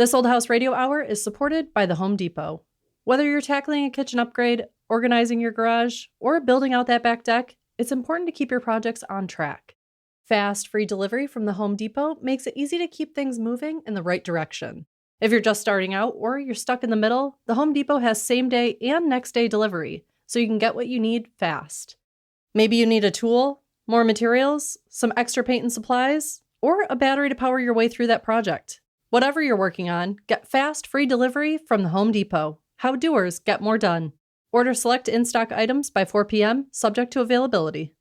This Old House Radio Hour is supported by the Home Depot. Whether you're tackling a kitchen upgrade, organizing your garage, or building out that back deck, it's important to keep your projects on track. Fast, free delivery from the Home Depot makes it easy to keep things moving in the right direction. If you're just starting out or you're stuck in the middle, the Home Depot has same-day and next-day delivery, so you can get what you need fast. Maybe you need a tool, more materials, some extra paint and supplies, or a battery to power your way through that project. Whatever you're working on, get fast, free delivery from the Home Depot. How doers get more done. Order select in-stock items by 4 p.m., subject to availability.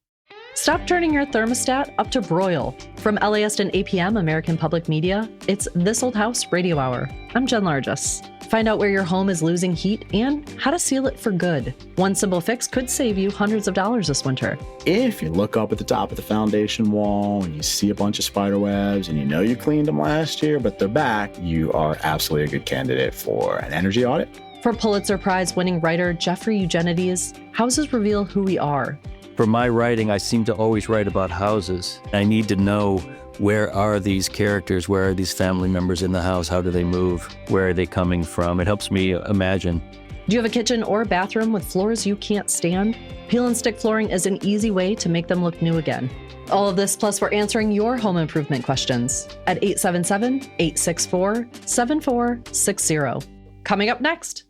Stop turning your thermostat up to broil. From LAist and APM, American Public Media, it's This Old House Radio Hour. I'm Jen Largis. Find out where your home is losing heat and how to seal it for good. One simple fix could save you hundreds of dollars this winter. If you look up at the top of the foundation wall and you see a bunch of spider webs and you know you cleaned them last year, but they're back, you are absolutely a good candidate for an energy audit. For Pulitzer Prize-winning writer Jeffrey Eugenides, houses reveal who we are. For my writing, I seem to always write about houses. I need to know, where are these characters? Where are these family members in the house? How do they move? Where are they coming from? It helps me imagine. Do you have a kitchen or bathroom with floors you can't stand? Peel and stick flooring is an easy way to make them look new again. All of this, plus we're answering your home improvement questions at 877-864-7460. Coming up next.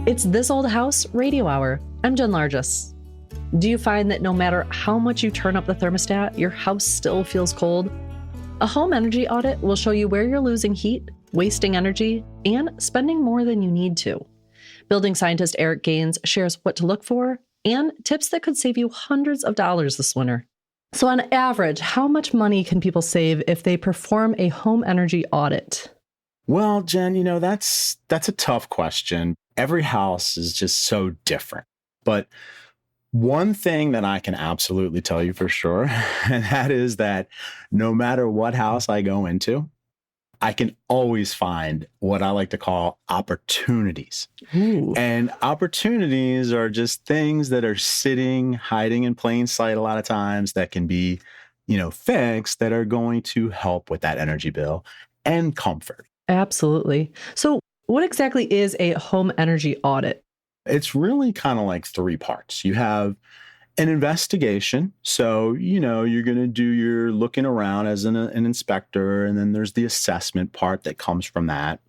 It's This Old House Radio Hour. I'm Jen Largis. Do you find that no matter how much you turn up the thermostat, your house still feels cold? A home energy audit will show you where you're losing heat, wasting energy, and spending more than you need to. Building scientist Eric Gaines shares what to look for and tips that could save you hundreds of dollars this winter. So on average, how much money can people save if they perform a home energy audit? Well, Jen, that's a tough question. Every house is just so different. But one thing that I can absolutely tell you for sure, and that is that no matter what house I go into, I can always find what I like to call opportunities. Ooh. And opportunities are just things that are hiding in plain sight a lot of times that can be, fixed, that are going to help with that energy bill and comfort. Absolutely. So what exactly is a home energy audit? It's really kind of like three parts. You have an investigation. So, you're going to do your looking around as an inspector, and then there's the assessment part that comes from that.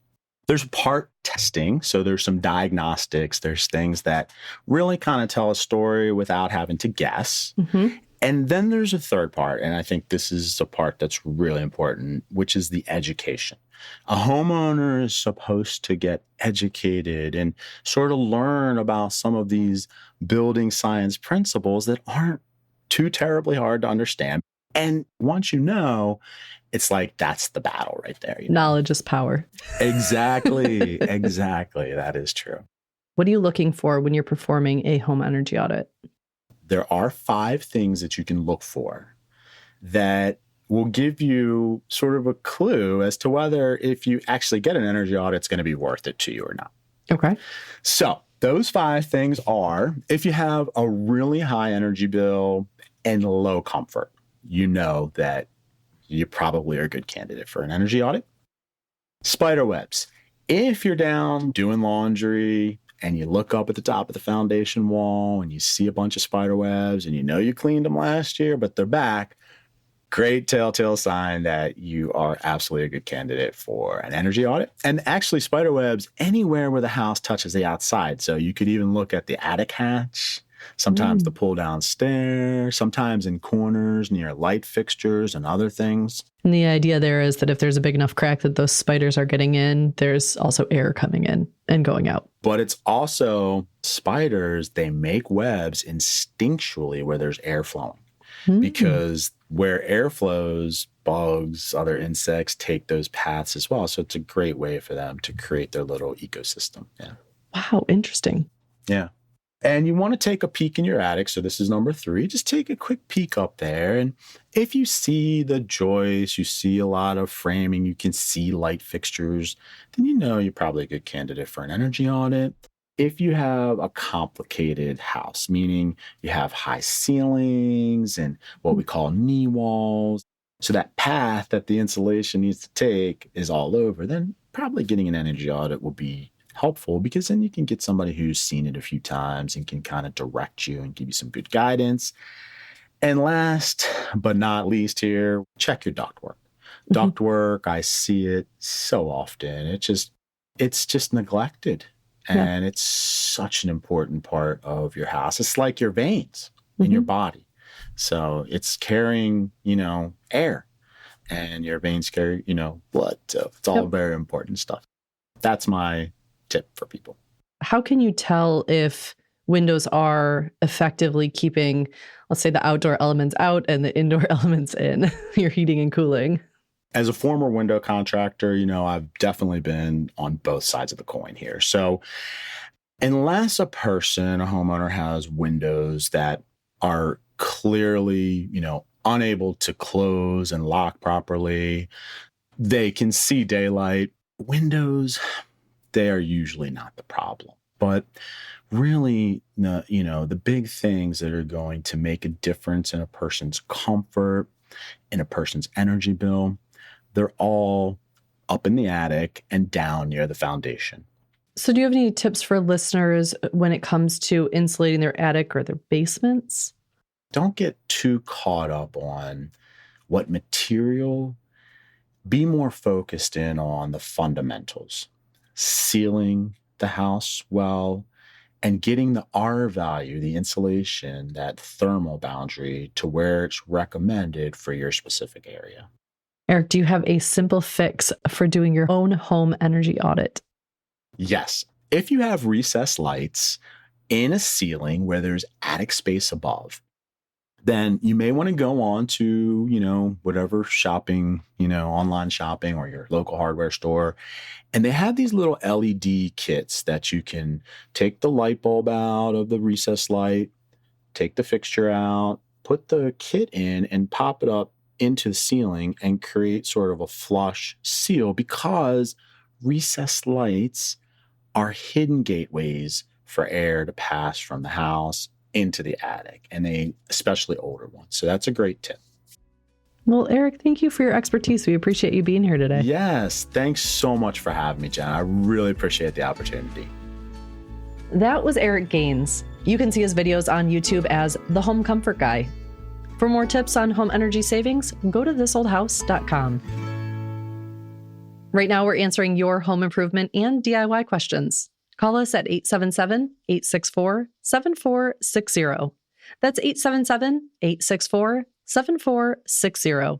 There's part testing. So there's some diagnostics. There's things that really kind of tell a story without having to guess. Mm-hmm. And then there's a third part, and I think this is a part that's really important, which is the education. A homeowner is supposed to get educated and sort of learn about some of these building science principles that aren't too terribly hard to understand. And once you know, it's like that's the battle right there. Knowledge is power. Exactly. Exactly. That is true. What are you looking for when you're performing a home energy audit? There are 5 things that you can look for that will give you sort of a clue as to whether if you actually get an energy audit, it's going to be worth it to you or not. Okay. So those 5 things are, if you have a really high energy bill and low comfort, you know that you probably are a good candidate for an energy audit. Spider webs. If you're down doing laundry and you look up at the top of the foundation wall and you see a bunch of spider webs and you know you cleaned them last year, but they're back, great telltale sign that you are absolutely a good candidate for an energy audit. And actually, spider webs anywhere where the house touches the outside. So you could even look at the attic hatch, sometimes the pull down stairs, sometimes in corners near light fixtures and other things. And the idea there is that if there's a big enough crack that those spiders are getting in, there's also air coming in and going out. But it's also spiders, they make webs instinctually where there's air flowing. Because where air flows, bugs, other insects take those paths as well. So it's a great way for them to create their little ecosystem. Yeah. Wow, interesting. Yeah. And you want to take a peek in your attic. So this is number 3. Just take a quick peek up there. And if you see the joists, you see a lot of framing, you can see light fixtures, then you know you're probably a good candidate for an energy audit. If you have a complicated house, meaning you have high ceilings and what we call knee walls, so that path that the insulation needs to take is all over, then probably getting an energy audit will be helpful, because then you can get somebody who's seen it a few times and can kind of direct you and give you some good guidance. And last but not least here, check your ductwork. Ductwork, I see it so often. It's just neglected. And it's such an important part of your house. It's like your veins in your body. So it's carrying, air, and your veins carry, blood. So it's all very important stuff. That's my tip for people. How can you tell if windows are effectively keeping, let's say, the outdoor elements out and the indoor elements in, your heating and cooling? As a former window contractor, I've definitely been on both sides of the coin here. So unless a homeowner has windows that are clearly, unable to close and lock properly, they can see daylight. Windows, they are usually not the problem. But really, the big things that are going to make a difference in a person's comfort, in a person's energy bill, they're all up in the attic and down near the foundation. So do you have any tips for listeners when it comes to insulating their attic or their basements? Don't get too caught up on what material. Be more focused in on the fundamentals, sealing the house well, and getting the R value, the insulation, that thermal boundary to where it's recommended for your specific area. Eric, do you have a simple fix for doing your own home energy audit? Yes. If you have recessed lights in a ceiling where there's attic space above, then you may want to go on to, whatever shopping, online shopping or your local hardware store. And they have these little LED kits that you can take the light bulb out of the recessed light, take the fixture out, put the kit in and pop it up into the ceiling and create sort of a flush seal, because recessed lights are hidden gateways for air to pass from the house into the attic, and especially older ones. So that's a great tip. Well, Eric, thank you for your expertise. We appreciate you being here today. Yes. Thanks so much for having me, Jen. I really appreciate the opportunity. That was Eric Gaines. You can see his videos on YouTube as The Home Comfort Guy. For more tips on home energy savings, go to thisoldhouse.com. Right now, we're answering your home improvement and DIY questions. Call us at 877-864-7460. That's 877-864-7460.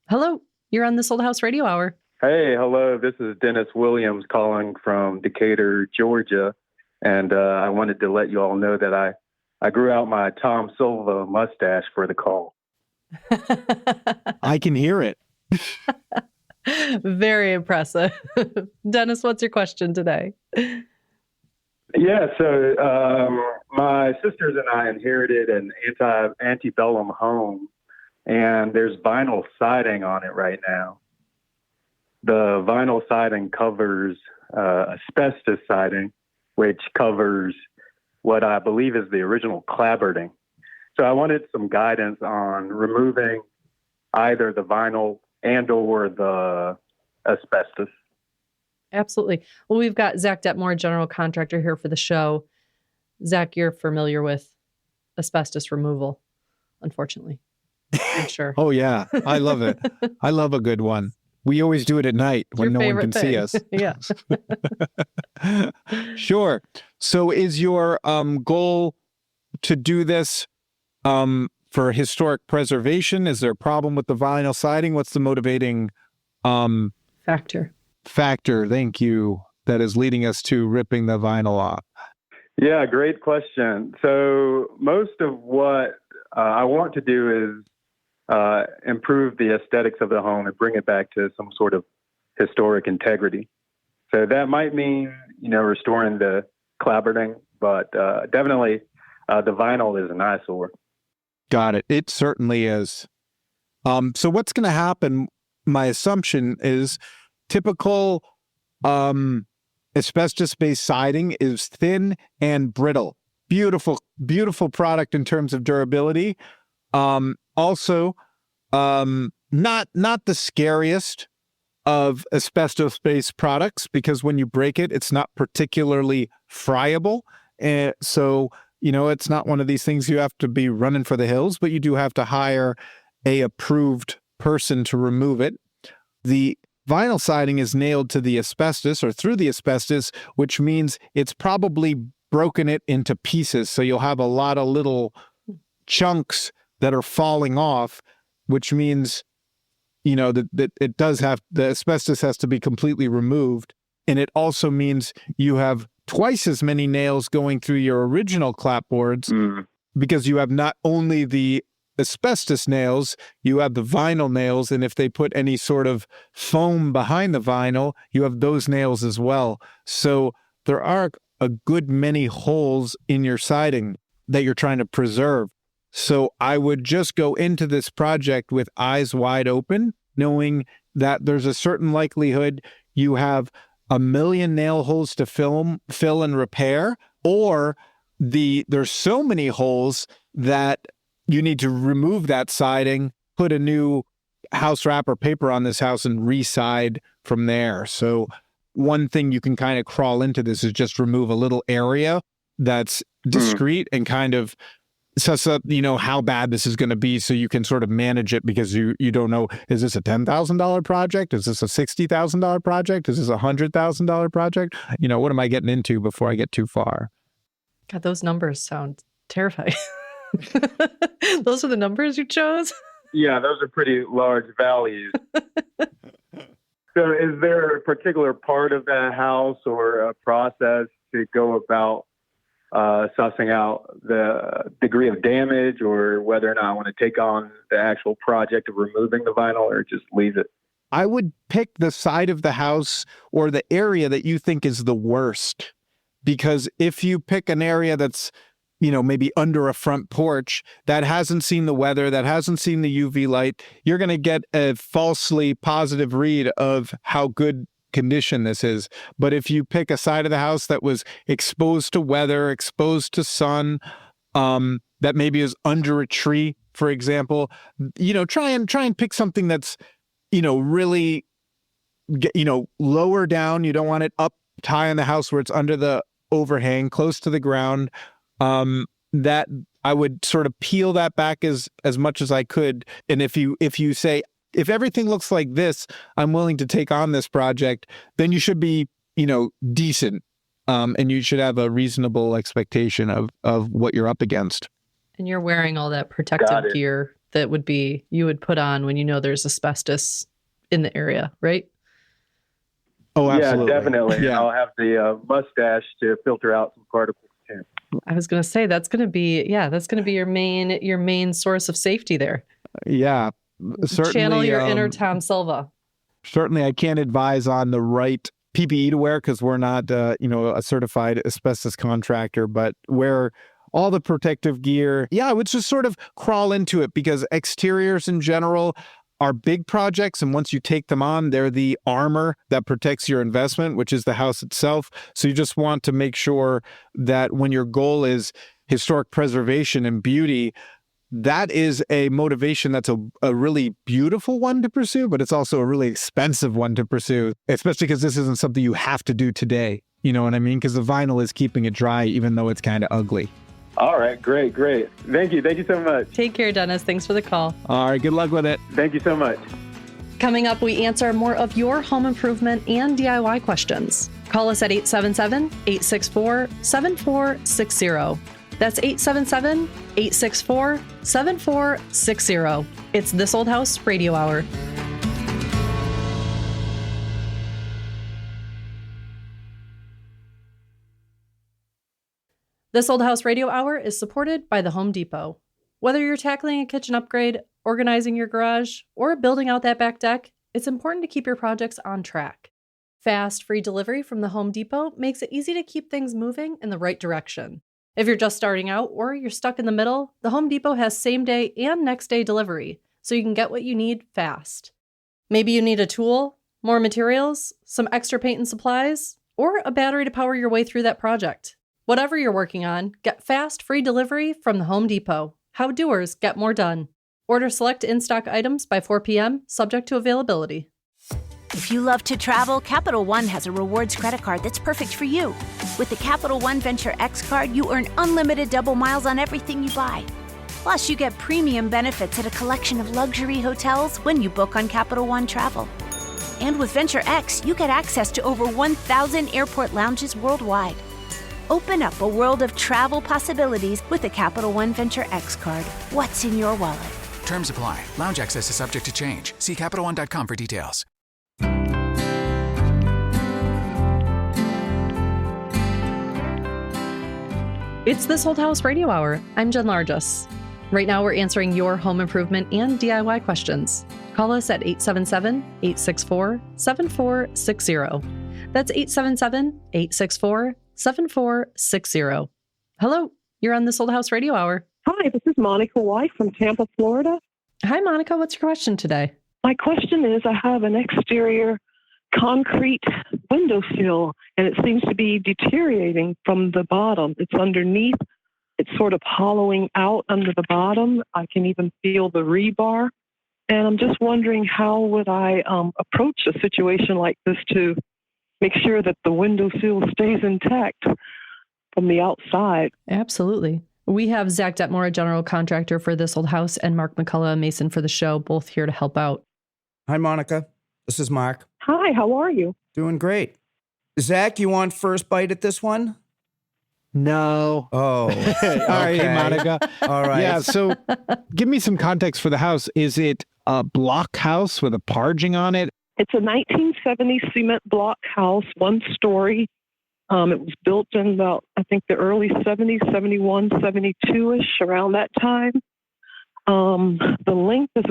Hello, you're on This Old House Radio Hour. Hey, hello. This is Dennis Williams calling from Decatur, Georgia. And I wanted to let you all know that I grew out my Tom Silva mustache for the call. I can hear it. Very impressive. Dennis, what's your question today? Yeah, so my sisters and I inherited an antebellum home, and there's vinyl siding on it right now. The vinyl siding covers asbestos siding, which covers what I believe is the original clapboarding. So I wanted some guidance on removing either the vinyl and or the asbestos. Absolutely. Well, we've got Zach Detmore, general contractor, here for the show. Zach, you're familiar with asbestos removal, unfortunately. I'm sure. Oh, yeah. I love it. I love a good one. We always do it at night when no one can see us. Yeah. Sure. So is your goal to do this for historic preservation? Is there a problem with the vinyl siding? What's the motivating factor? Thank you. That is leading us to ripping the vinyl off. Yeah, great question. So most of what I want to do is improve the aesthetics of the home and bring it back to some sort of historic integrity. So that might mean, restoring the clapboarding, but definitely the vinyl is an eyesore. Got it. It certainly is. So what's going to happen, my assumption is typical asbestos-based siding is thin and brittle. Beautiful, beautiful product in terms of durability. Also, not the scariest of asbestos-based products, because when you break it, it's not particularly friable. And so, it's not one of these things you have to be running for the hills, but you do have to hire a approved person to remove it. The vinyl siding is nailed to the asbestos or through the asbestos, which means it's probably broken it into pieces. So you'll have a lot of little chunks that are falling off, which means, that it does have, the asbestos has to be completely removed. And it also means you have twice as many nails going through your original clapboards because you have not only the asbestos nails, you have the vinyl nails. And if they put any sort of foam behind the vinyl, you have those nails as well. So there are a good many holes in your siding that you're trying to preserve. So I would just go into this project with eyes wide open, knowing that there's a certain likelihood you have 1 million nail holes to fill and repair, or there's so many holes that you need to remove that siding, put a new house wrap or paper on this house, and re-side from there. So one thing you can kind of crawl into this is just remove a little area that's discrete and kind of suss up, how bad this is going to be, so you can sort of manage it, because you don't know, is this a $10,000 project? Is this a $60,000 project? Is this a $100,000 project? What am I getting into before I get too far? God, those numbers sound terrifying. Those are the numbers you chose? Yeah, those are pretty large values. So is there a particular part of that house or a process to go about sussing out the degree of damage, or whether or not I want to take on the actual project of removing the vinyl, or just leave it? I would pick the side of the house or the area that you think is the worst, because if you pick an area that's, maybe under a front porch that hasn't seen the weather, that hasn't seen the UV light, you're going to get a falsely positive read of how good condition this is. But if you pick a side of the house that was exposed to weather, exposed to sun, that maybe is under a tree, for example, try and pick something that's, really, lower down. You don't want it up high in the house where it's under the overhang, close to the ground. That I would sort of peel that back as much as I could. And if you say, if everything looks like this, I'm willing to take on this project, then you should be, decent. And you should have a reasonable expectation of what you're up against. And you're wearing all that protective gear that you would put on when there's asbestos in the area, right? Oh, absolutely. Yeah, definitely. Yeah. I'll have the mustache to filter out some particles too. I was going to say that's going to be your main source of safety there. Yeah. Certainly, channel your inner Tom Silva. Certainly, I can't advise on the right PPE to wear, because we're not, a certified asbestos contractor, but wear all the protective gear. Yeah, I would just sort of crawl into it, because exteriors in general are big projects. And once you take them on, they're the armor that protects your investment, which is the house itself. So you just want to make sure that when your goal is historic preservation and beauty, that is a motivation that's a really beautiful one to pursue, but it's also a really expensive one to pursue, especially because this isn't something you have to do today. You know what I mean? Because the vinyl is keeping it dry, even though it's kind of ugly. All right, great. Thank you so much. Take care, Dennis. Thanks for the call. All right, good luck with it. Thank you so much. Coming up, we answer more of your home improvement and DIY questions. Call us at 877-864-7460. That's 877-864-7460. It's This Old House Radio Hour. This Old House Radio Hour is supported by the Home Depot. Whether you're tackling a kitchen upgrade, organizing your garage, or building out that back deck, it's important to keep your projects on track. Fast, free delivery from the Home Depot makes it easy to keep things moving in the right direction. If you're just starting out or you're stuck in the middle, the Home Depot has same-day and next-day delivery, so you can get what you need fast. Maybe you need a tool, more materials, some extra paint and supplies, or a battery to power your way through that project. Whatever you're working on, get fast, free delivery from the Home Depot. How doers get more done. Order select in-stock items by 4 p.m., subject to availability. If you love to travel, Capital One has a rewards credit card that's perfect for you. With the Capital One Venture X card, you earn unlimited double miles on everything you buy. Plus, you get premium benefits at a collection of luxury hotels when you book on Capital One Travel. And with Venture X, you get access to over 1,000 airport lounges worldwide. Open up a world of travel possibilities with the Capital One Venture X card. What's in your wallet? Terms apply. Lounge access is subject to change. See CapitalOne.com for details. It's This Old House Radio Hour. I'm Jen Largess. Right now, we're answering your home improvement and DIY questions. Call us at 877-864-7460. That's 877-864-7460. Hello, you're on This Old House Radio Hour. Hi, this is Monica White from Tampa, Florida. Hi, Monica. What's your question today? My question is, I have an exterior concrete windowsill, and it seems to be deteriorating from the bottom. It's underneath. It's sort of hollowing out under the bottom. I can even feel the rebar. And I'm just wondering, how would I approach a situation like this to make sure that the windowsill stays intact from the outside? Absolutely. We have Zach Detmore, a general contractor for This Old House, and Mark McCullough, a mason for the show, both here to help out. Hi, Monica. This is Mark. Hi, how are you? Doing great. Zach, you want first bite at this one? No. Oh. All right, hey, Monica. All right. Yeah, so give me some context for the house. Is it a block house with a parging on it? It's a 1970 cement block house, one story. It was built in about, I think, the early 70s, 71, 72-ish, around that time. The length is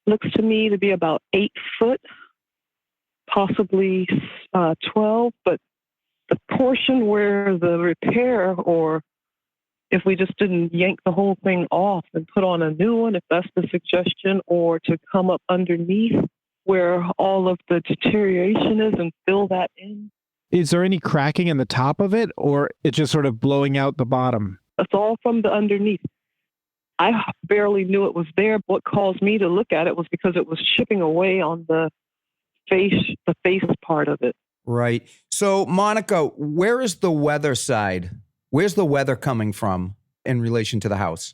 looks to me to be about 8 foot, possibly 12, but the portion where the repair, or if we just didn't yank the whole thing off and put on a new one, if that's the suggestion, or to come up underneath where all of the deterioration is and fill that in. Is there any cracking in the top of it, or it's just sort of blowing out the bottom? It's all from the underneath. I barely knew it was there. What caused me to look at it was because it was chipping away on the face part of it. Right. So, Monica, where is the weather side? Where's the weather coming from in relation to the house?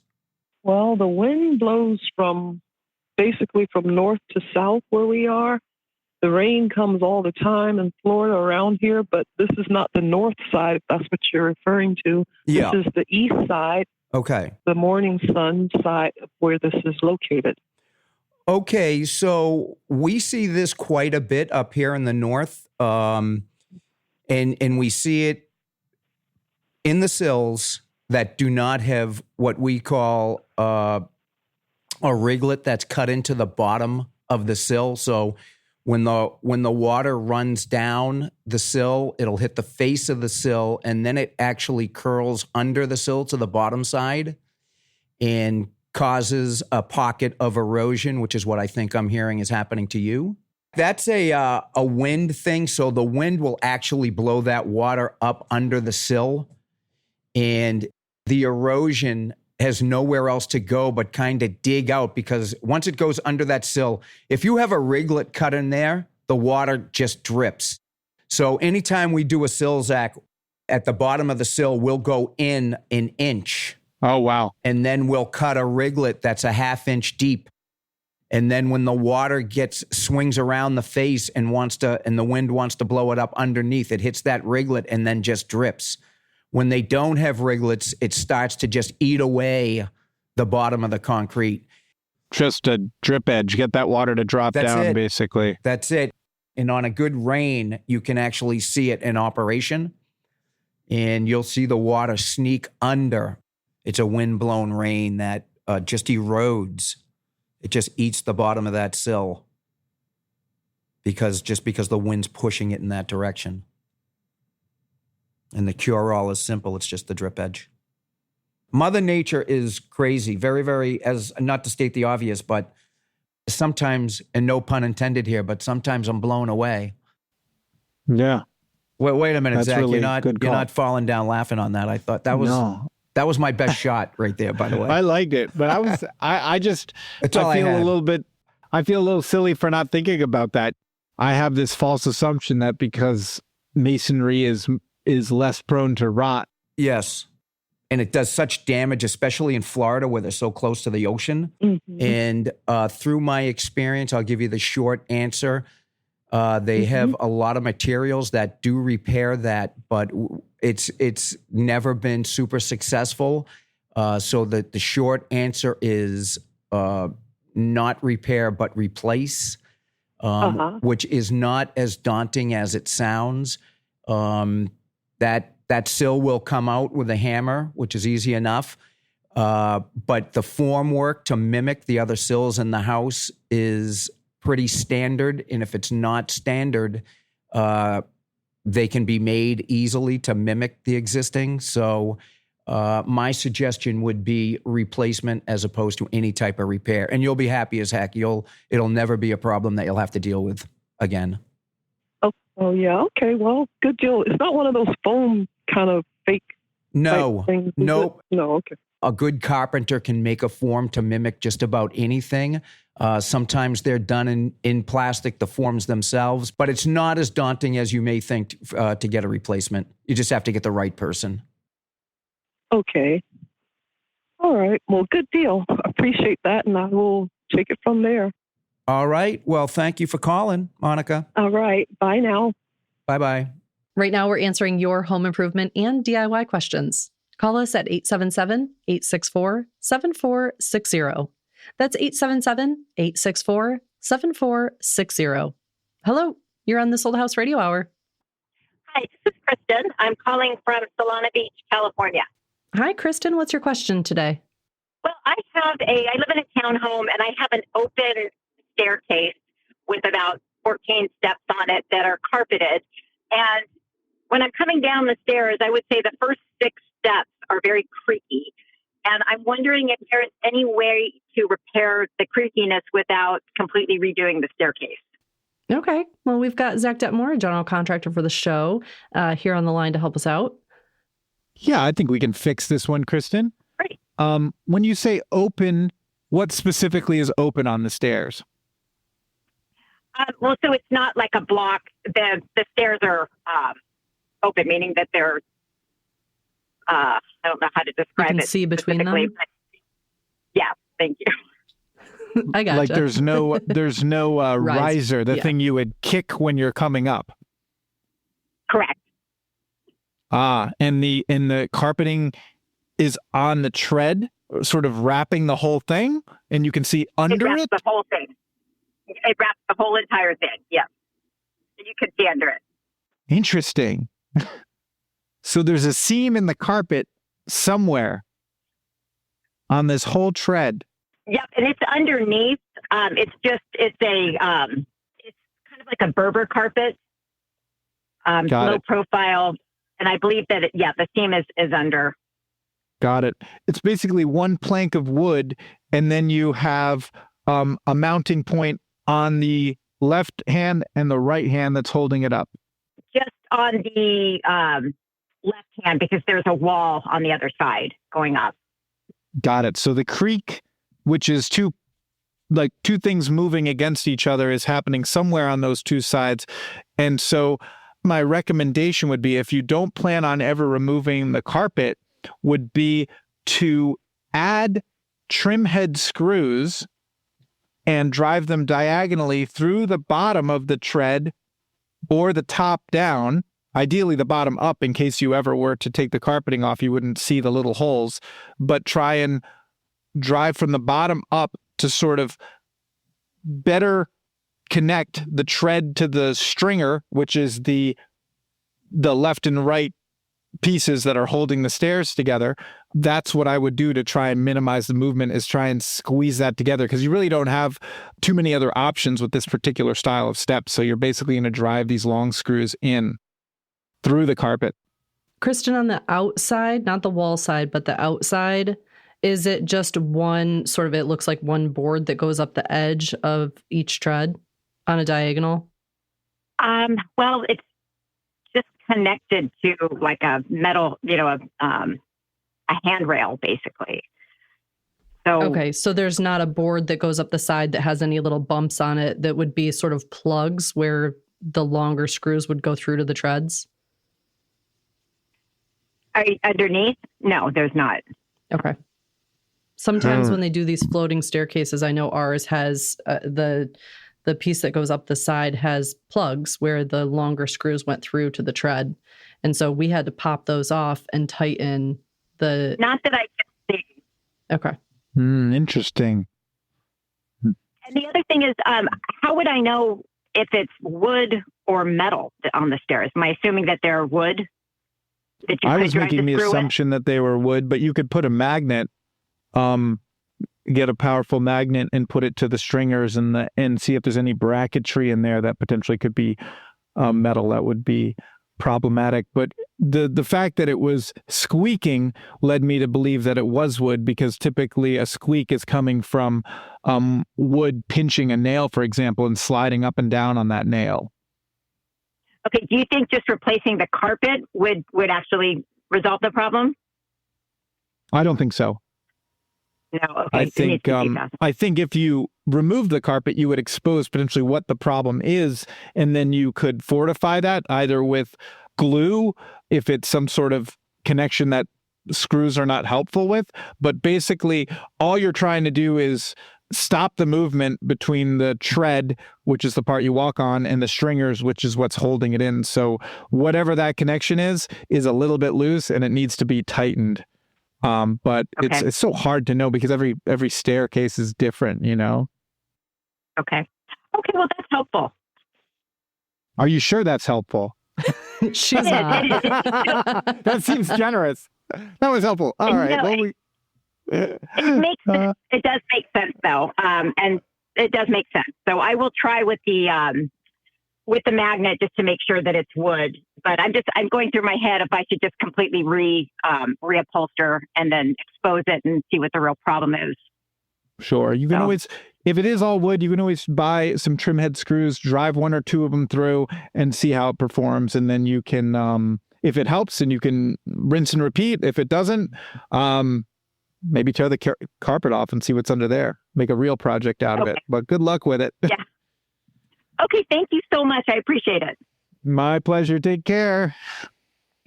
Well, the wind blows basically from north to south where we are. The rain comes all the time in Florida around here, but this is not the north side, if that's what you're referring to. Yeah. This is the east side. Okay. The morning sun side of where this is located. Okay, so we see this quite a bit up here in the north, and we see it in the sills that do not have what we call a riglet that's cut into the bottom of the sill. So when the water runs down the sill, it'll hit the face of the sill, and then it actually curls under the sill to the bottom side and causes a pocket of erosion, which is what I think I'm hearing is happening to you. That's a wind thing. So the wind will actually blow that water up under the sill, and the erosion has nowhere else to go but kind of dig out, because once it goes under that sill, if you have a riglet cut in there, the water just drips. So anytime we do a sill, Zach, at the bottom of the sill, we'll go in an inch. Oh, wow. And then we'll cut a riglet that's a 1/2 inch deep. And then when the water swings around the face and the wind wants to blow it up underneath, it hits that riglet and then just drips. When they don't have riglets, it starts to just eat away the bottom of the concrete. Just a drip edge. Get that water to drop down, basically. That's it. And on a good rain, you can actually see it in operation. And you'll see the water sneak under. It's a wind-blown rain that just erodes. It just eats the bottom of that sill because the wind's pushing it in that direction. And the cure-all is simple. It's just the drip edge. Mother Nature is crazy. Very, very, as not to state the obvious, but sometimes, and no pun intended here, but sometimes I'm blown away. Yeah. Wait a minute, That's Zach. really You're not falling down laughing on that. I thought that was... No. That was my best shot right there, by the way. I liked it, but I just That's all I feel had. I feel a little silly for not thinking about that. I have this false assumption that because masonry is less prone to rot. Yes. And it does such damage, especially in Florida where they're so close to the ocean. Mm-hmm. And through my experience, I'll give you the short answer. They have a lot of materials that do repair that, but it's never been super successful. So the short answer is not repair, but replace, which is not as daunting as it sounds. That sill will come out with a hammer, which is easy enough. But the form work to mimic the other sills in the house is pretty standard. And if it's not standard, they can be made easily to mimic the existing. So my suggestion would be replacement as opposed to any type of repair. And you'll be happy as heck. It'll never be a problem that you'll have to deal with again. Oh, yeah. Okay. Well, good deal. It's not one of those foam kind of fake No. type things, is Nope. it? No. Okay. A good carpenter can make a form to mimic just about anything. Sometimes they're done in plastic, the forms themselves, but it's not as daunting as you may think to get a replacement. You just have to get the right person. Okay. All right. Well, good deal. Appreciate that, and I will take it from there. All right. Well, thank you for calling, Monica. All right. Bye now. Bye-bye. Right now, we're answering your home improvement and DIY questions. Call us at 877-864-7460. That's 877-864-7460. Hello, you're on This Old House Radio Hour. Hi, this is Kristen. I'm calling from Solana Beach, California. Hi, Kristen. What's your question today? Well, I live in a townhome and I have an open staircase with about 14 steps on it that are carpeted. And when I'm coming down the stairs, I would say the first 6 steps are very creaky. And I'm wondering if there's any way to repair the creakiness without completely redoing the staircase. Okay. Well, we've got Zach Detmore, a general contractor for the show, here on the line to help us out. Yeah, I think we can fix this one, Kristen. Great. When you say open, what specifically is open on the stairs? Well, so it's not like a block. The stairs are open, meaning that they're, I don't know how to describe it. You can see between them? But yeah, thank you. I gotcha. Like there's no riser, the thing you would kick when you're coming up. Correct. And the carpeting is on the tread, sort of wrapping the whole thing, and you can see under it. The whole thing. It wraps the whole entire thing. Yeah. You could see under it. Interesting. So there's a seam in the carpet somewhere on this whole tread. Yep, and it's underneath. It's kind of like a Berber carpet, low profile, and I believe that the seam is under. Got it. It's basically one plank of wood, and then you have a mounting point on the left hand and the right hand that's holding it up. Just on the left hand, because there's a wall on the other side going up. Got it. So the creak, which is two things moving against each other, is happening somewhere on those two sides. And so my recommendation would be, if you don't plan on ever removing the carpet, would be to add trim head screws and drive them diagonally through the bottom of the tread or the top down, ideally the bottom up in case you ever were to take the carpeting off, you wouldn't see the little holes, but try and drive from the bottom up to sort of better connect the tread to the stringer, which is the left and right pieces that are holding the stairs together. That's what I would do to try and minimize the movement, is try and squeeze that together, because you really don't have too many other options with this particular style of steps. So you're basically going to drive these long screws in through the carpet. Kristen, on the outside, not the wall side, but the outside, is it just one sort of, it looks like one board that goes up the edge of each tread on a diagonal? Well, it's just connected to like a metal, a handrail, basically. So Okay, so there's not a board that goes up the side that has any little bumps on it that would be sort of plugs where the longer screws would go through to the treads? Underneath? No, there's not. Okay. Sometimes when they do these floating staircases, I know ours has the piece that goes up the side has plugs where the longer screws went through to the tread. And so we had to pop those off and tighten the... Not that I can see. Okay. Interesting. And the other thing is, how would I know if it's wood or metal on the stairs? Am I assuming that they're wood? I was making the assumption that they were wood, but you could put a magnet, get a powerful magnet and put it to the stringers and see if there's any bracketry in there that potentially could be metal. That would be problematic. But the fact that it was squeaking led me to believe that it was wood, because typically a squeak is coming from wood pinching a nail, for example, and sliding up and down on that nail. Okay, do you think just replacing the carpet would actually resolve the problem? I don't think so. No, okay. I think if you remove the carpet, you would expose potentially what the problem is, and then you could fortify that either with glue, if it's some sort of connection that screws are not helpful with. But basically, all you're trying to do is stop the movement between the tread, which is the part you walk on, and the stringers, which is what's holding it in. So whatever that connection is a little bit loose, and it needs to be tightened. But it's so hard to know because every staircase is different, you know? Okay. Okay, well, that's helpful. Are you sure that's helpful? She's not. That seems generous. That was helpful. All right. No, well, it makes sense. It does make sense, though. And it does make sense. So I will try with the magnet just to make sure that it's wood. But I'm going through my head if I should just completely reupholster and then expose it and see what the real problem is. Sure. You can always, if it is all wood, you can always buy some trim head screws, drive one or two of them through and see how it performs. And then you can, if it helps, and you can rinse and repeat. If it doesn't, maybe tear the carpet off and see what's under there. Make a real project out of it. But good luck with it. Yeah. Okay. Thank you so much. I appreciate it. My pleasure. Take care.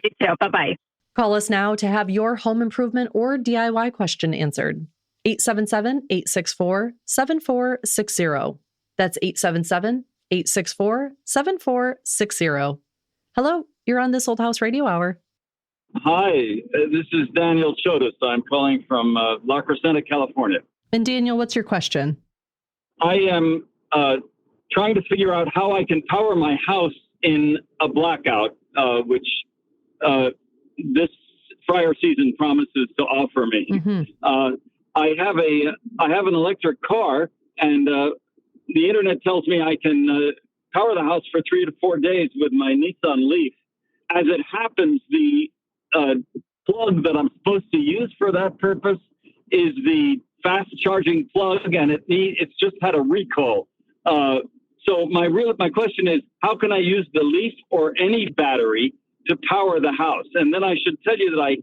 You too. Bye-bye. Call us now to have your home improvement or DIY question answered. 877-864-7460. That's 877-864-7460. Hello, you're on This Old House Radio Hour. Hi, this is Daniel Chodas. I'm calling from La Crescenta, California. And Daniel, what's your question? I am trying to figure out how I can power my house in a blackout, which this fire season promises to offer me. Mm-hmm. I have an electric car, and the internet tells me I can power the house for 3 to 4 days with my Nissan Leaf. As it happens, the plug that I'm supposed to use for that purpose is the fast charging plug, and it's just had a recall. So my question is, how can I use the Leaf or any battery to power the house? And then I should tell you that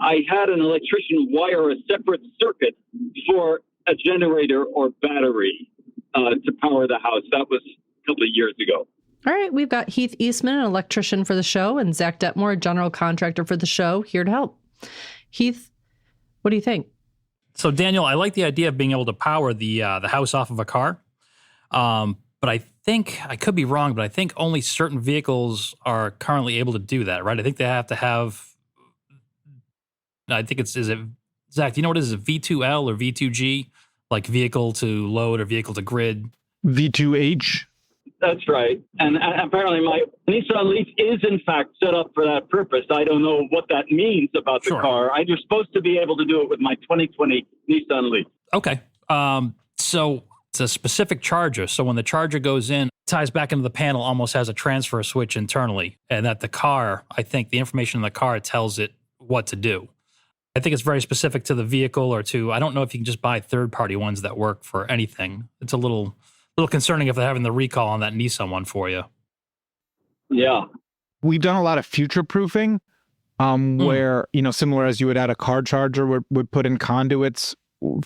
I had an electrician wire a separate circuit for a generator or battery to power the house. That was a couple of years ago. All right, we've got Heath Eastman, an electrician for the show, and Zach Detmore, a general contractor for the show, here to help. Heath, what do you think? So, Daniel, I like the idea of being able to power the house off of a car. But I think, I could be wrong, but I think only certain vehicles are currently able to do that, right? I think they have to have, I think is it, Zach, do you know what it is? Is it V2L or V2G? Like vehicle to load or vehicle to grid? V2H? That's right. And apparently my Nissan Leaf is in fact set up for that purpose. I don't know what that means about the car. You're supposed to be able to do it with my 2020 Nissan Leaf. Okay. So it's a specific charger. So when the charger goes in, ties back into the panel, almost has a transfer switch internally. And that the car, I think the information in the car tells it what to do. I think it's very specific to the vehicle or to, I don't know if you can just buy third-party ones that work for anything. It's a little concerning if they're having the recall on that Nissan one for you. Yeah. We've done a lot of future-proofing where, similar as you would add a car charger, would put in conduits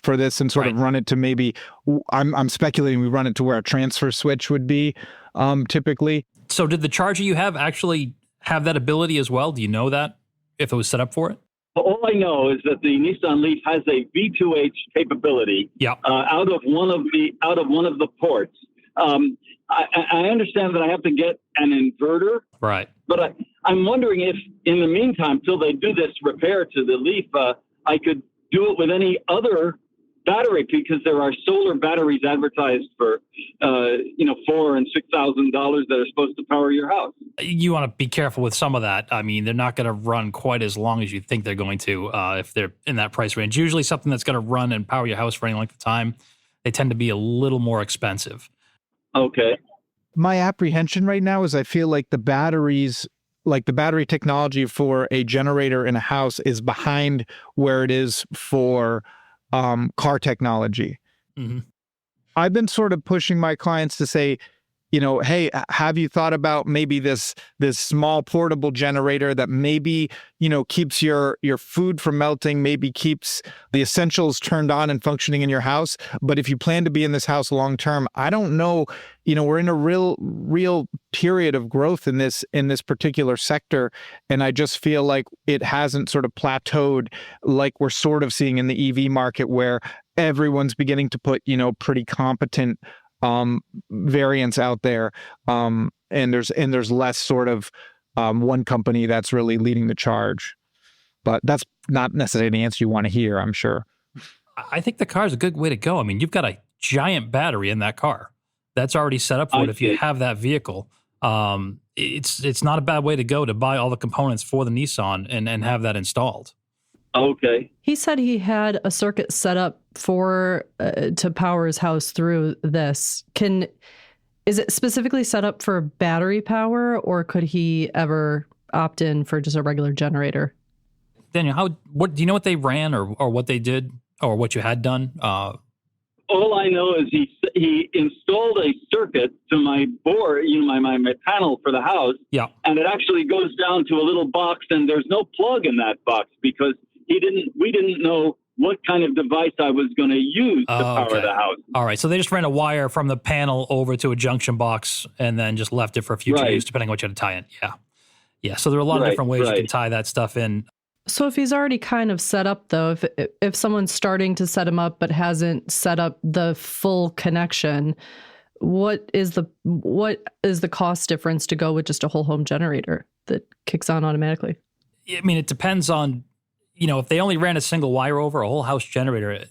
for this and sort of run it to maybe, I'm speculating we run it to where a transfer switch would be typically. So did the charger you have actually have that ability as well? Do you know that, if it was set up for it? All I know is that the Nissan Leaf has a V2H capability out of one of the ports. I understand that I have to get an inverter, right? But I'm wondering if, in the meantime, till they do this repair to the Leaf, I could do it with any other battery, because there are solar batteries advertised for $4,000 and $6,000 that are supposed to power your house. You want to be careful with some of that. I mean, they're not going to run quite as long as you think they're going to if they're in that price range. Usually something that's going to run and power your house for any length of time, they tend to be a little more expensive. Okay. My apprehension right now is I feel like the battery technology for a generator in a house is behind where it is for car technology. Mm-hmm. I've been sort of pushing my clients to say, hey, have you thought about maybe this small portable generator that maybe, keeps your food from melting, maybe keeps the essentials turned on and functioning in your house. But if you plan to be in this house long term, I don't know, we're in a real period of growth in this particular sector. And I just feel like it hasn't sort of plateaued like we're sort of seeing in the EV market, where everyone's beginning to put, pretty competent variants out there. And there's less sort of one company that's really leading the charge. But that's not necessarily the answer you want to hear, I'm sure. I think the car is a good way to go. I mean, you've got a giant battery in that car that's already set up for it. If you have that vehicle, it's not a bad way to go to buy all the components for the Nissan and have that installed. Okay. He said he had a circuit set up for to power his house through this. Is it specifically set up for battery power, or could he ever opt in for just a regular generator? Daniel, what do you know what they ran or what they did or what you had done? All I know is he installed a circuit to my board, my panel for the house. Yeah. And it actually goes down to a little box, and there's no plug in that box because we didn't know what kind of device I was going to use to power the house. All right. So they just ran a wire from the panel over to a junction box and then just left it for future use, depending on what you had to tie in. Yeah. Yeah. So there are a lot of different ways you can tie that stuff in. So if he's already kind of set up, though, if someone's starting to set him up but hasn't set up the full connection, what is the cost difference to go with just a whole home generator that kicks on automatically? I mean, it depends on, if they only ran a single wire over a whole house generator,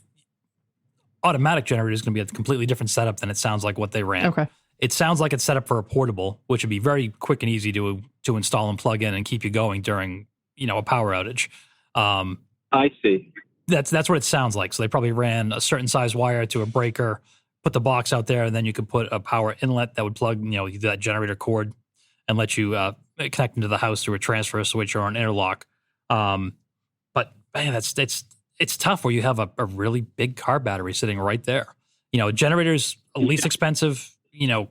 automatic generator is going to be a completely different setup than it sounds like what they ran. Okay. It sounds like it's set up for a portable, which would be very quick and easy to install and plug in and keep you going during, a power outage. I see. That's what it sounds like. So they probably ran a certain size wire to a breaker, put the box out there, and then you could put a power inlet that would plug, that generator cord and let you connect into the house through a transfer switch or an interlock. But man, it's tough where you have a really big car battery sitting right there. Generators least expensive,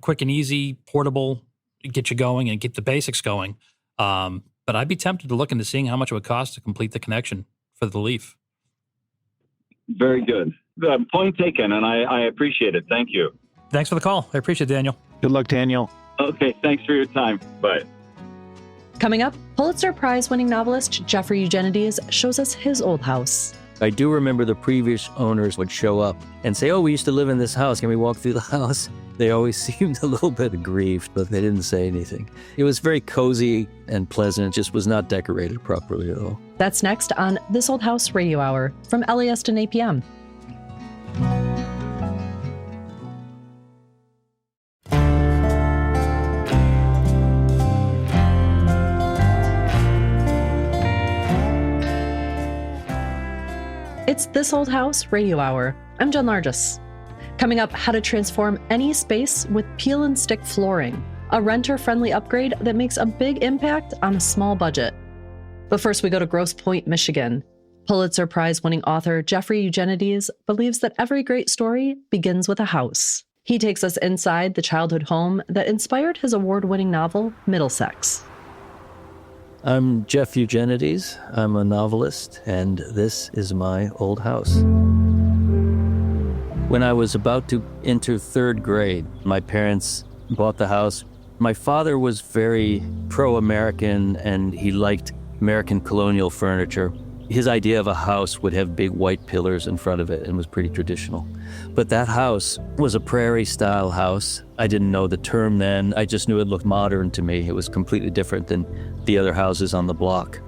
quick and easy, portable, get you going and get the basics going. But I'd be tempted to look into seeing how much it would cost to complete the connection for the Leaf. Very good. Point taken, and I appreciate it. Thank you. Thanks for the call. I appreciate it, Daniel. Good luck, Daniel. Okay, thanks for your time. Bye. Coming up, Pulitzer Prize-winning novelist Jeffrey Eugenides shows us his old house. I do remember the previous owners would show up and say, "Oh, we used to live in this house. Can we walk through the house?" They always seemed a little bit aggrieved, but they didn't say anything. It was very cozy and pleasant. It just was not decorated properly at all. That's next on This Old House Radio Hour from LAist and APM. It's This Old House Radio Hour. I'm Jen Largis. Coming up, how to transform any space with peel and stick flooring, a renter-friendly upgrade that makes a big impact on a small budget. But first, we go to Grosse Pointe, Michigan. Pulitzer Prize-winning author Jeffrey Eugenides believes that every great story begins with a house. He takes us inside the childhood home that inspired his award-winning novel, Middlesex. I'm Jeff Eugenides. I'm a novelist, and this is my old house. When I was about to enter third grade, my parents bought the house. My father was very pro-American, and he liked American colonial furniture. His idea of a house would have big white pillars in front of it and was pretty traditional. But that house was a prairie-style house. I didn't know the term then. I just knew it looked modern to me. It was completely different than the other houses on the block.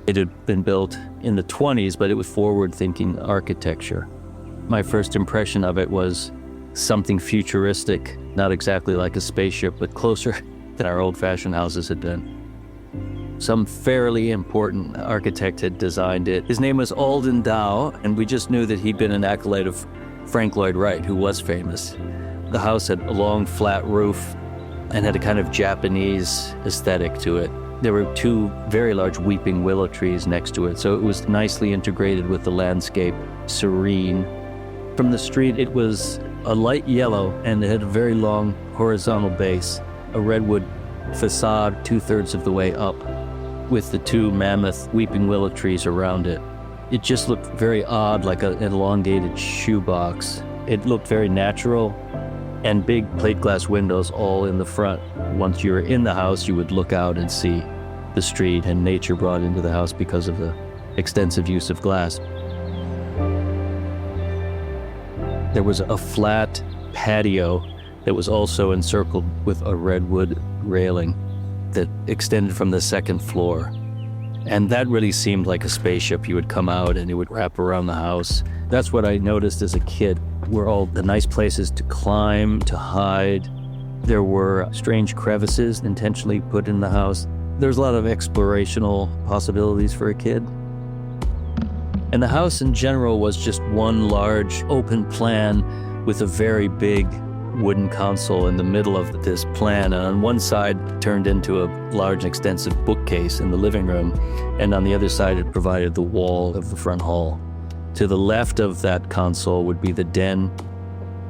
It had been built in the 20s, but it was forward-thinking architecture. My first impression of it was something futuristic, not exactly like a spaceship, but closer than our old-fashioned houses had been. Some fairly important architect had designed it. His name was Alden Dow, and we just knew that he'd been an acolyte of Frank Lloyd Wright, who was famous. The house had a long, flat roof and had a kind of Japanese aesthetic to it. There were two very large weeping willow trees next to it, so it was nicely integrated with the landscape, serene. From the street, it was a light yellow, and it had a very long horizontal base, a redwood facade 2/3 of the way up, with the two mammoth weeping willow trees around it. It just looked very odd, like an elongated shoebox. It looked very natural, and big plate glass windows all in the front. Once you were in the house, you would look out and see the street and nature brought into the house because of the extensive use of glass. There was a flat patio that was also encircled with a redwood railing that extended from the second floor. And that really seemed like a spaceship. You would come out and it would wrap around the house. That's what I noticed as a kid, were all the nice places to climb, to hide. There were strange crevices intentionally put in the house. There's a lot of explorational possibilities for a kid. And the house in general was just one large open plan with a very big wooden console in the middle of this plan, and on one side turned into a large extensive bookcase in the living room, and on the other side it provided the wall of the front hall. To the left of that console would be the den.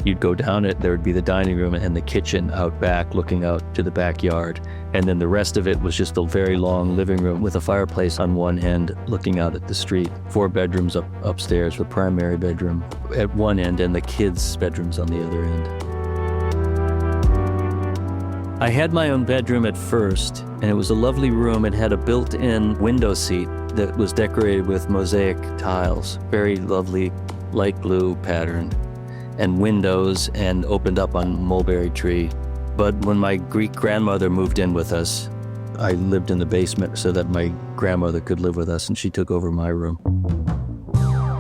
You'd go down it, there would be the dining room and the kitchen out back looking out to the backyard, and then the rest of it was just a very long living room with a fireplace on one end looking out at the street. 4 bedrooms upstairs, the primary bedroom at one end and the kids' bedrooms on the other end. I had my own bedroom at first, and it was a lovely room. It had a built-in window seat that was decorated with mosaic tiles, very lovely light blue pattern, and windows, and opened up on mulberry tree. But when my Greek grandmother moved in with us, I lived in the basement so that my grandmother could live with us, and she took over my room.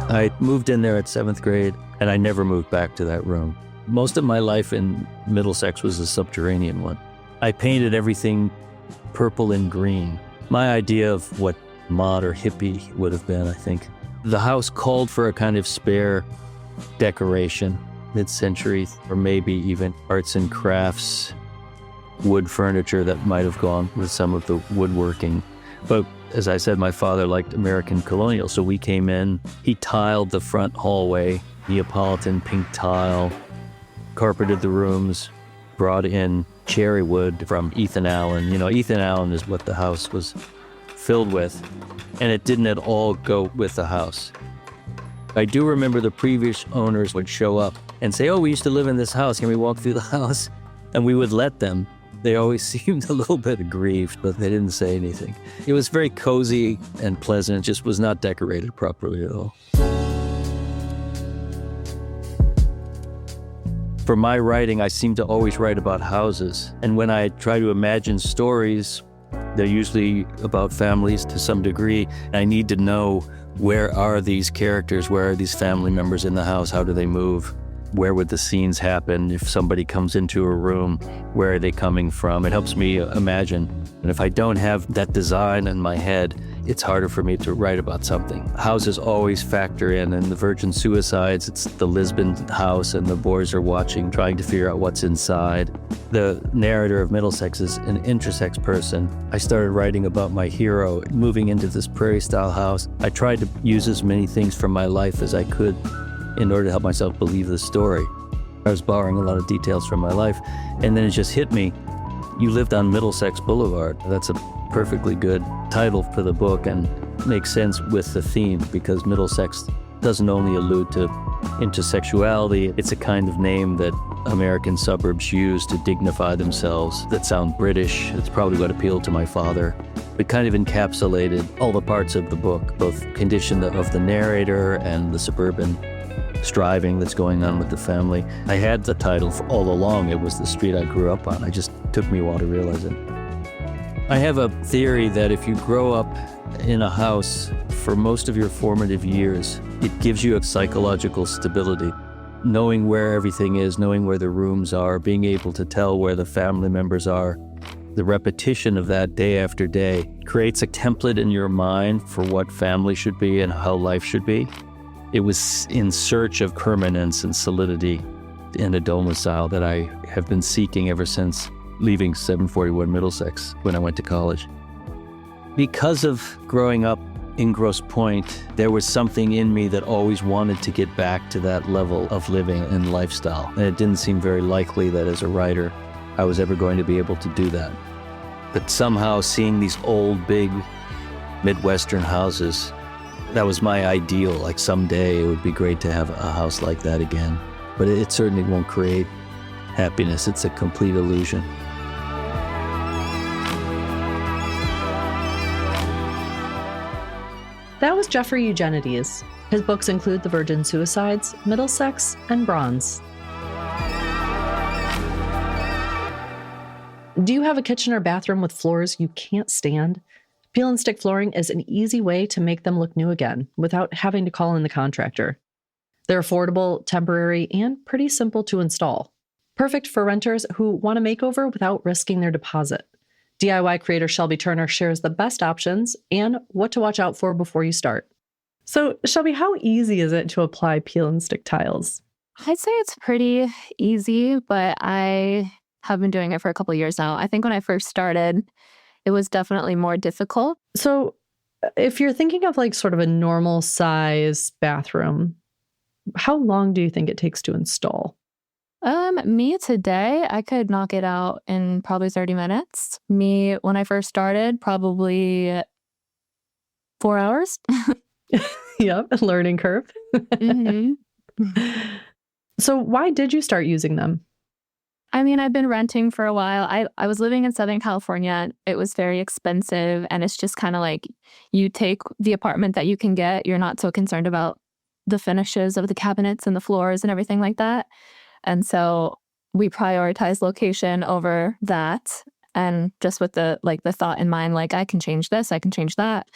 I moved in there at 7th grade, and I never moved back to that room. Most of my life in Middlesex was a subterranean one. I painted everything purple and green. My idea of what mod or hippie would have been, I think. The house called for a kind of spare decoration, mid-century, or maybe even arts and crafts, wood furniture that might have gone with some of the woodworking. But as I said, my father liked American colonial, so we came in. He tiled the front hallway, Neapolitan pink tile, carpeted the rooms, brought in cherry wood from Ethan Allen. You know, Ethan Allen is what the house was filled with, and it didn't at all go with the house. I do remember the previous owners would show up and say, "Oh, we used to live in this house. Can we walk through the house?" And we would let them. They always seemed a little bit aggrieved, but they didn't say anything. It was very cozy and pleasant. It just was not decorated properly at all. For my writing, I seem to always write about houses. And when I try to imagine stories, they're usually about families to some degree. And I need to know, where are these characters? Where are these family members in the house? How do they move? Where would the scenes happen? If somebody comes into a room, where are they coming from? It helps me imagine. And if I don't have that design in my head, it's harder for me to write about something. Houses always factor in. And the Virgin Suicides, it's the Lisbon house, and the boys are watching, trying to figure out what's inside. The narrator of Middlesex is an intersex person. I started writing about my hero moving into this prairie-style house. I tried to use as many things from my life as I could in order to help myself believe the story. I was borrowing a lot of details from my life, and then it just hit me. You lived on Middlesex Boulevard. That's a perfectly good title for the book and makes sense with the theme because Middlesex doesn't only allude to intersexuality, it's a kind of name that American suburbs use to dignify themselves that sound British. It's probably what appealed to my father. It kind of encapsulated all the parts of the book, both condition of the narrator and the suburban striving that's going on with the family. I had the title for all along. It was the street I grew up on. It just took me a while to realize it. I have a theory that if you grow up in a house for most of your formative years, it gives you a psychological stability. Knowing where everything is, knowing where the rooms are, being able to tell where the family members are. The repetition of that day after day creates a template in your mind for what family should be and how life should be. It was in search of permanence and solidity in a domicile that I have been seeking ever since leaving 741 Middlesex when I went to college. Because of growing up in Grosse Pointe, there was something in me that always wanted to get back to that level of living and lifestyle. And it didn't seem very likely that as a writer, I was ever going to be able to do that. But somehow seeing these old, big Midwestern houses, that was my ideal. Like someday it would be great to have a house like that again. But it certainly won't create happiness. It's a complete illusion. That was Jeffrey Eugenides. His books include The Virgin Suicides, Middlesex, and Bronze. Do you have a kitchen or bathroom with floors you can't stand? Peel and stick flooring is an easy way to make them look new again without having to call in the contractor. They're affordable, temporary, and pretty simple to install. Perfect for renters who want a makeover without risking their deposit. DIY creator Shelby Turner shares the best options and what to watch out for before you start. So, Shelby, how easy is it to apply peel and stick tiles? I'd say it's pretty easy, but I have been doing it for a couple of years now. I think when I first started, it was definitely more difficult. So, if you're thinking of like sort of a normal size bathroom, how long do you think it takes to install? Me today, I could knock it out in probably 30 minutes. Me, when I first started, probably 4 hours. Yep, a learning curve. Mm-hmm. So why did you start using them? I mean, I've been renting for a while. I was living in Southern California. It was very expensive. And it's just kind of like you take the apartment that you can get. You're not so concerned about the finishes of the cabinets and the floors and everything like that. And so we prioritize location over that. And just with the thought in mind, like, I can change this, I can change that.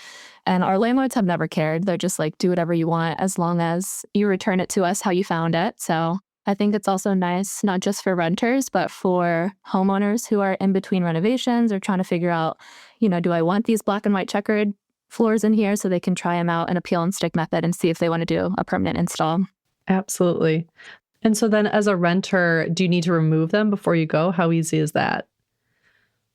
And our landlords have never cared. They're just like, do whatever you want as long as you return it to us how you found it. So I think it's also nice, not just for renters, but for homeowners who are in between renovations or trying to figure out, do I want these black and white checkered floors in here, so they can try them out in a peel and stick method and see if they want to do a permanent install. Absolutely. And so then as a renter, do you need to remove them before you go? How easy is that?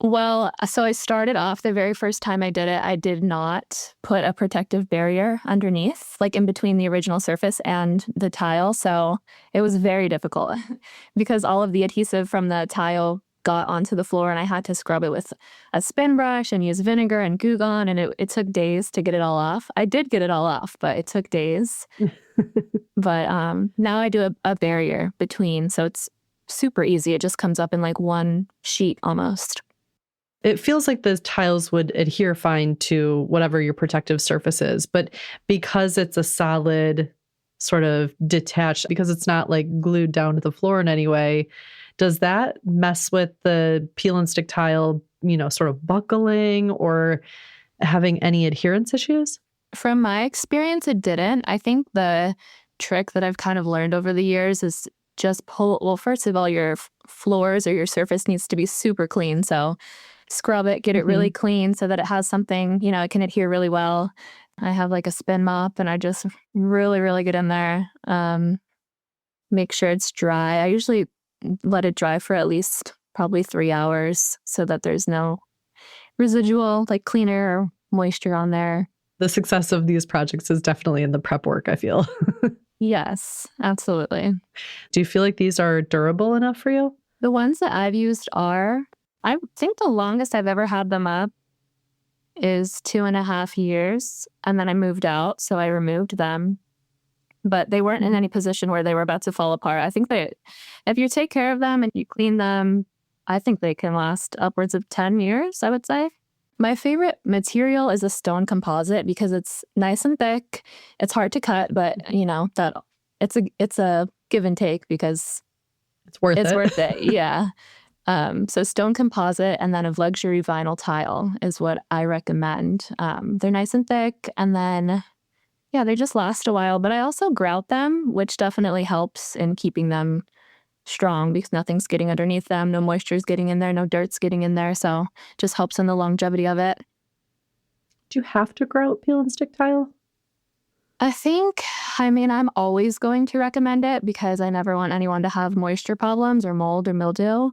Well, so I started off the very first time I did it, I did not put a protective barrier underneath, like in between the original surface and the tile. So it was very difficult because all of the adhesive from the tile got onto the floor and I had to scrub it with a spin brush and use vinegar and Goo Gone, and it took days to get it all off. I did get it all off, but it took days. But now I do a barrier between, so it's super easy. It just comes up in like one sheet almost. It feels like the tiles would adhere fine to whatever your protective surface is, but because it's a solid sort of detached, because it's not like glued down to the floor in any way, does that mess with the peel and stick tile, sort of buckling or having any adherence issues? From my experience, it didn't. I think the trick that I've kind of learned over the years is just first of all, your floors or your surface needs to be super clean. So scrub it, get it really clean so that it has something, it can adhere really well. I have like a spin mop and I just really, really get in there. Make sure it's dry. I usually let it dry for at least probably 3 hours so that there's no residual like cleaner or moisture on there. The success of these projects is definitely in the prep work, I feel. Yes, absolutely. Do you feel like these are durable enough for you? The ones that I've used are. I think the longest I've ever had them up is 2.5 years. And then I moved out, so I removed them. But they weren't in any position where they were about to fall apart. I think that if you take care of them and you clean them, I think they can last upwards of 10 years, I would say. My favorite material is a stone composite because it's nice and thick. It's hard to cut, but that it's a give and take because it's worth it. Yeah. So stone composite and then of luxury vinyl tile is what I recommend. They're nice and thick, and then they just last a while. But I also grout them, which definitely helps in keeping them strong because nothing's getting underneath them, no moisture's getting in there, no dirt's getting in there, so just helps in the longevity of it. Do you have to grout peel and stick tile? I'm always going to recommend it because I never want anyone to have moisture problems or mold or mildew.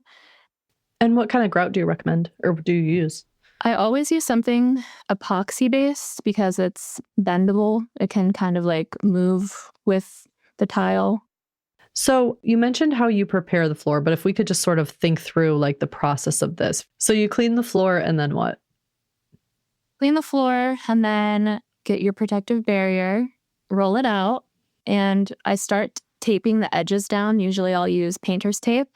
And what kind of grout do you recommend or do you use? I always use something epoxy based because it's bendable. It can kind of like move with the tile. So you mentioned how you prepare the floor, but if we could just sort of think through like the process of this. So you clean the floor and then what? Clean the floor and then get your protective barrier, roll it out, and I start taping the edges down. Usually I'll use painter's tape,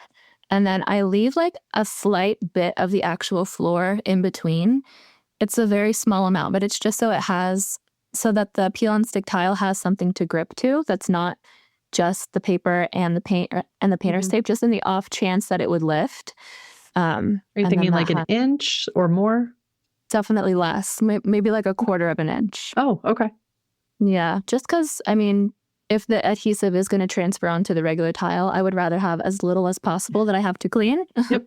and then I leave like a slight bit of the actual floor in between. It's a very small amount, but it's just so that the peel and stick tile has something to grip to that's not just the paper and the paint and the painter's tape, just in the off chance that it would lift. Are you thinking like an inch or more? Definitely less, maybe like 1/4 of an inch. Oh, okay. Yeah, just because, if the adhesive is going to transfer onto the regular tile, I would rather have as little as possible that I have to clean. Yep.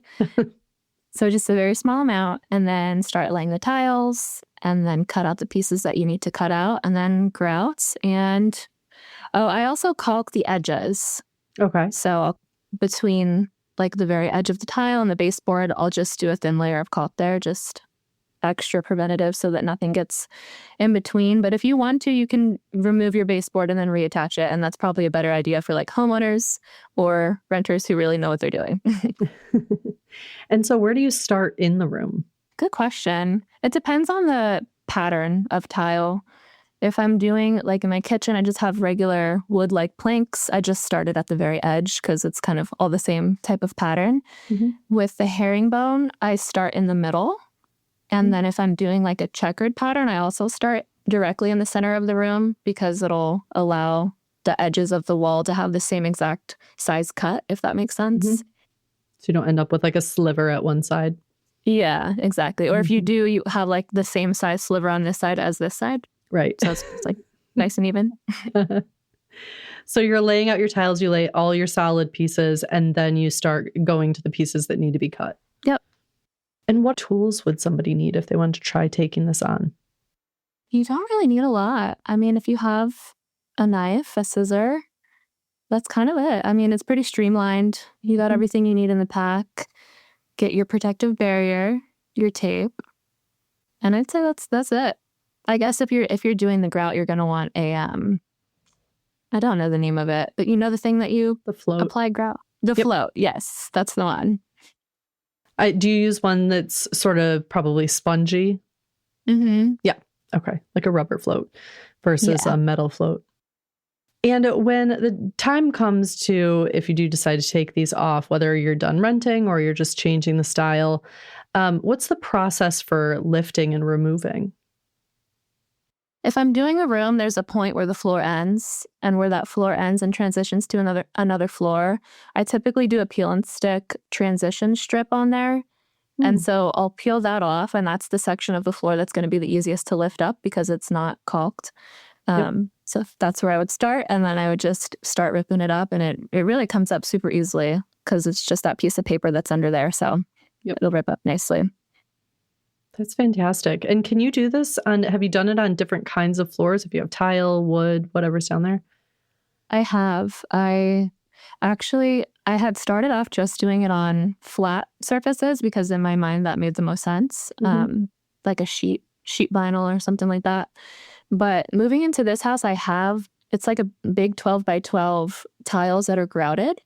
So just a very small amount, and then start laying the tiles, and then cut out the pieces that you need to cut out, and then grout. And I also caulk the edges. Okay. So between like the very edge of the tile and the baseboard, I'll just do a thin layer of caulk there, just extra preventative so that nothing gets in between. But if you want to, you can remove your baseboard and then reattach it. And that's probably a better idea for like homeowners or renters who really know what they're doing. And so where do you start in the room? Good question. It depends on the pattern of tile. If I'm doing like in my kitchen, I just have regular wood-like planks. I just started at the very edge because it's kind of all the same type of pattern. Mm-hmm. With the herringbone, I start in the middle. And then if I'm doing like a checkered pattern, I also start directly in the center of the room because it'll allow the edges of the wall to have the same exact size cut, if that makes sense. Mm-hmm. So you don't end up with like a sliver at one side. Yeah, exactly. Or if you do, you have like the same size sliver on this side as this side. Right. So it's like nice and even. So you're laying out your tiles, you lay all your solid pieces, and then you start going to the pieces that need to be cut. Yep. And what tools would somebody need if they wanted to try taking this on? You don't really need a lot. If you have a knife, a scissor, that's kind of it. It's pretty streamlined. You got everything you need in the pack. Get your protective barrier, your tape, and I'd say that's it. I guess if you're doing the grout, you're gonna want a I don't know the name of it, but the thing that you apply grout. The float, yes, that's the one. Do you use one that's sort of probably spongy? Mm-hmm. Yeah. Okay. Like a rubber float versus a metal float. And when the time comes to, if you do decide to take these off, whether you're done renting or you're just changing the style, what's the process for lifting and removing? If I'm doing a room, there's a point where the floor ends, and where that floor ends and transitions to another floor, I typically do a peel and stick transition strip on there. And so I'll peel that off, and that's the section of the floor that's going to be the easiest to lift up because it's not caulked. So that's where I would start, and then I would just start ripping it up, and it really comes up super easily because it's just that piece of paper that's under there. So it'll rip up nicely. That's fantastic. And can you do this have you done it on different kinds of floors? If you have tile, wood, whatever's down there? I have. I had started off just doing it on flat surfaces because in my mind that made the most sense. Like a sheet vinyl or something like that. But moving into this house, it's like a big 12 by 12 tiles that are grouted.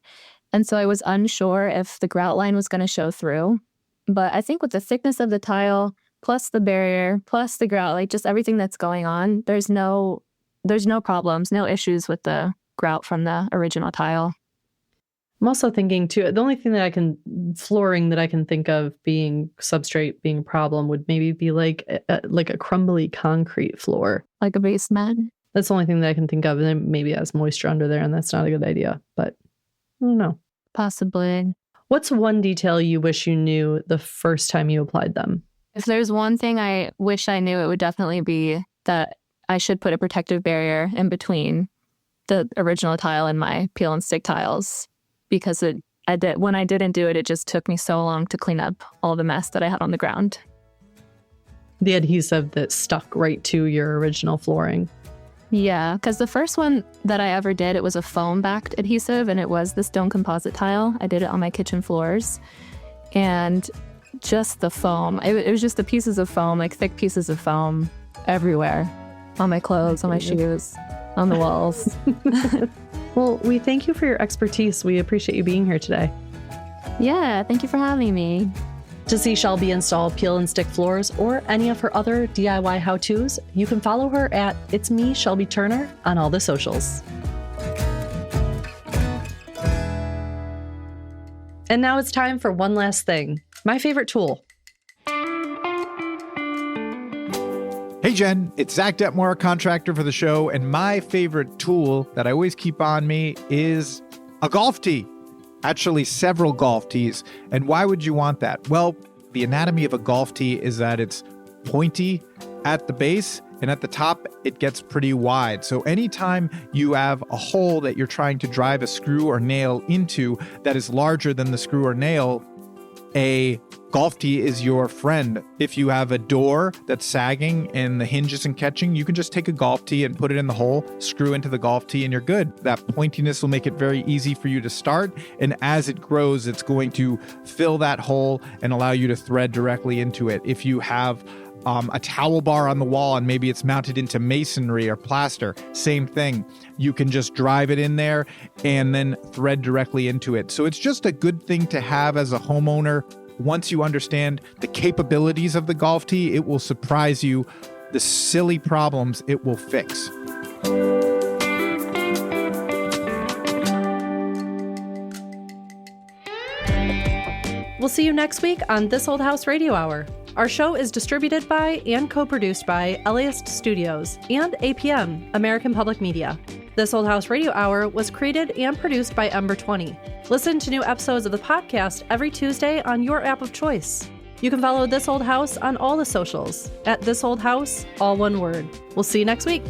And so I was unsure if the grout line was going to show through. But I think with the thickness of the tile, plus the barrier, plus the grout, like just everything that's going on, there's no problems, no issues with the grout from the original tile. I'm also thinking too, the only thing flooring that I can think of being substrate being a problem would maybe be like a crumbly concrete floor. Like a basement. That's the only thing that I can think of. And then maybe it has moisture under there and that's not a good idea, but I don't know. Possibly. What's one detail you wish you knew the first time you applied them? If there's one thing I wish I knew, it would definitely be that I should put a protective barrier in between the original tile and my peel and stick tiles. Because when I didn't do it, it just took me so long to clean up all the mess that I had on the ground. The adhesive that stuck right to your original flooring. Yeah, because the first one that I ever did, it was a foam-backed adhesive, and it was the stone composite tile. I did it on my kitchen floors. And just the foam, it was just the pieces of foam, like thick pieces of foam everywhere. On my clothes, on my shoes, on the walls. Well, we thank you for your expertise. We appreciate you being here today. Yeah, thank you for having me. To see Shelby install peel and stick floors or any of her other DIY how-tos, you can follow her at It's Me, Shelby Turner on all the socials. And now it's time for one last thing. My favorite tool. Hey Jen, it's Zach Detmore, contractor for the show, and my favorite tool that I always keep on me is a golf tee. Actually, several golf tees. And why would you want that? Well, the anatomy of a golf tee is that it's pointy at the base, and at the top, it gets pretty wide. So anytime you have a hole that you're trying to drive a screw or nail into that is larger than the screw or nail, a golf tee is your friend. If you have a door that's sagging and the hinge isn't catching, you can just take a golf tee and put it in the hole, screw into the golf tee, and you're good. That pointiness will make it very easy for you to start. And as it grows, it's going to fill that hole and allow you to thread directly into it. If you have a towel bar on the wall and maybe it's mounted into masonry or plaster, same thing. You can just drive it in there and then thread directly into it. So it's just a good thing to have as a homeowner. Once you understand the capabilities of the golf tee, it will surprise you the silly problems it will fix. We'll see you next week on This Old House Radio Hour. Our show is distributed by and co-produced by LAist Studios and APM, American Public Media. This Old House Radio Hour was created and produced by Ember 20. Listen to new episodes of the podcast every Tuesday on your app of choice. You can follow This Old House on all the socials at This Old House, all one word. We'll see you next week.